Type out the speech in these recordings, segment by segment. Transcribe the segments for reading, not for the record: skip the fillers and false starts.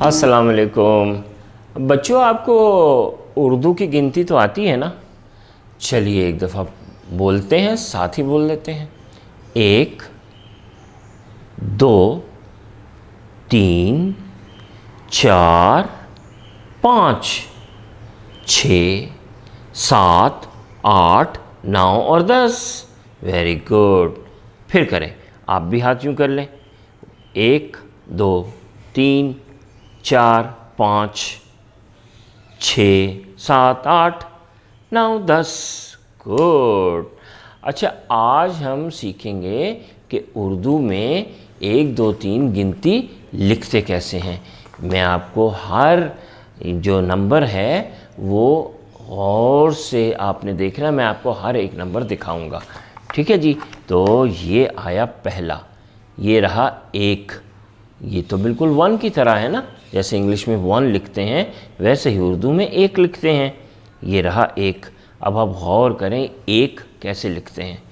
अस्सलाम वालेकुम बच्चों, आपको उर्दू की गिनती तो आती है ना? चलिए एक दफ़ा बोलते हैं, साथ ही बोल लेते हैं। 1 2 3 4 5 6 7 8 9 और 10। Very good. फिर करें, आप भी हाथ यूँ कर लें। 1 2 3 4 5 6 7 8 9 10। गुड। अच्छा, आज हम सीखेंगे कि उर्दू में 1 2 3 गिनती लिखते कैसे हैं। मैं आपको हर जो नंबर है वो गौर से आपने देखना, मैं आपको हर एक नंबर दिखाऊंगा। ठीक है जी। तो ये आया पहला, ये रहा 1। ये तो बिल्कुल 1 की तरह है ना, जैसे इंग्लिश में 1 लिखते हैं वैसे ही उर्दू में 1 लिखते हैं। ये रहा 1। अब आप गौर करें 1 कैसे लिखते हैं।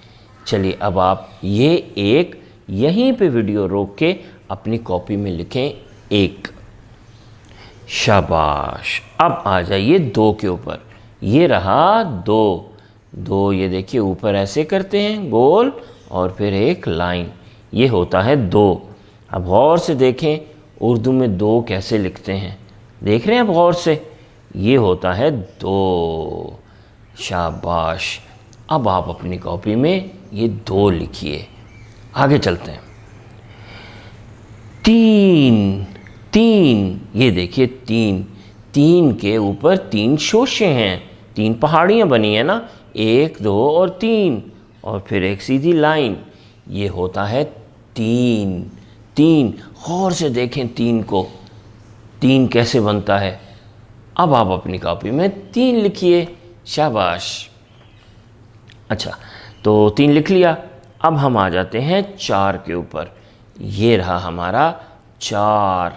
चलिए अब आप ये 1 यहीं पे वीडियो रोक के अपनी कॉपी में लिखें 1। शाबाश। अब आ जाइए 2 के ऊपर। ये रहा 2। ये देखिए ऊपर ऐसे करते हैं गोल और फिर एक लाइन, ये होता है 2। अब गौर से देखें उर्दू में 2 कैसे लिखते हैं। देख रहे हैं अब गौर से, ये होता है 2। शाबाश। अब आप अपनी कॉपी में ये 2 लिखिए। आगे चलते हैं। 3। ये देखिए 3 के ऊपर 3 शोशे हैं, 3 पहाड़ियाँ बनी है ना, 1 2 और 3 और फिर एक सीधी लाइन, ये होता है 3। गौर से देखें 3 को, 3 कैसे बनता है। अब आप अपनी कॉपी में 3 लिखिए। शाबाश। अच्छा, तो 3 लिख लिया। अब हम आ जाते हैं 4 के ऊपर। ये रहा हमारा 4।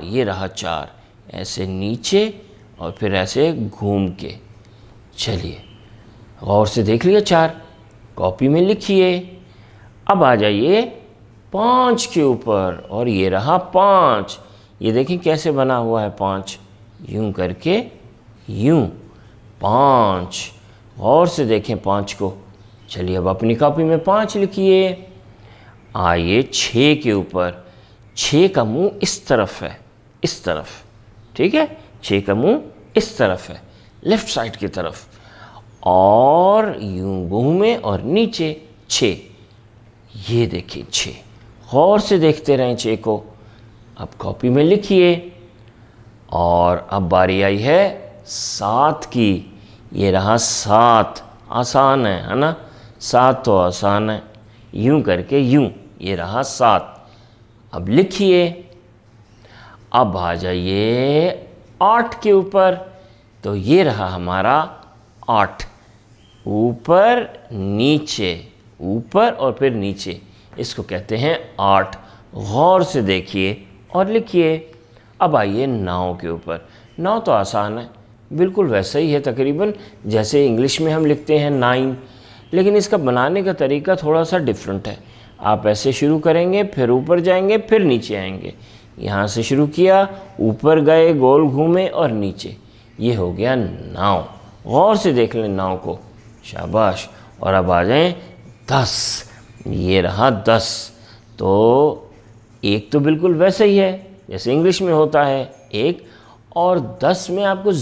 ये रहा 4, ऐसे नीचे और फिर ऐसे घूम के। चलिए गौर से देख लिया 4, कॉपी में लिखिए। अब आ जाइए 5 के ऊपर और ये रहा 5। ये देखिए कैसे बना हुआ है 5, यूं करके यूं 5। गौर से देखें 5 को। चलिए अब अपनी कॉपी में 5 लिखिए। आइए 6 के ऊपर। 6 का मुंह इस तरफ है, इस तरफ। ठीक है, 6 का मुंह इस तरफ है, लेफ्ट साइड की तरफ, और यूं घूमे और नीचे 6। ये देखिए 6। गौर से देखते रहें 6 को। अब कॉपी में लिखिए। और अब बारी आई है 7 की। ये रहा 7। आसान है ना, 7 तो आसान है, यूं करके यूं, ये रहा 7। अब लिखिए। अब आ जाइए 8 के ऊपर। तो ये रहा हमारा 8। ऊपर नीचे, ऊपर और फिर नीचे, इसको कहते हैं 8। गौर से देखिए और लिखिए। अब आइए 9 के ऊपर। 9 तो आसान है, बिल्कुल वैसा ही है तकरीबन जैसे इंग्लिश में हम लिखते हैं 9, लेकिन इसका बनाने का तरीका थोड़ा सा डिफरेंट है। आप ऐसे शुरू करेंगे, फिर ऊपर जाएंगे, फिर नीचे आएंगे। यहाँ से शुरू किया, ऊपर गए, गोल घूमे और नीचे, ये हो गया 9। गौर से देख लें 9 को। शाबाश। और अब आ जाएं 10। ये रहा 10। तो 1 तो बिल्कुल वैसे ही है जैसे इंग्लिश में होता है 1, और 10 में आपको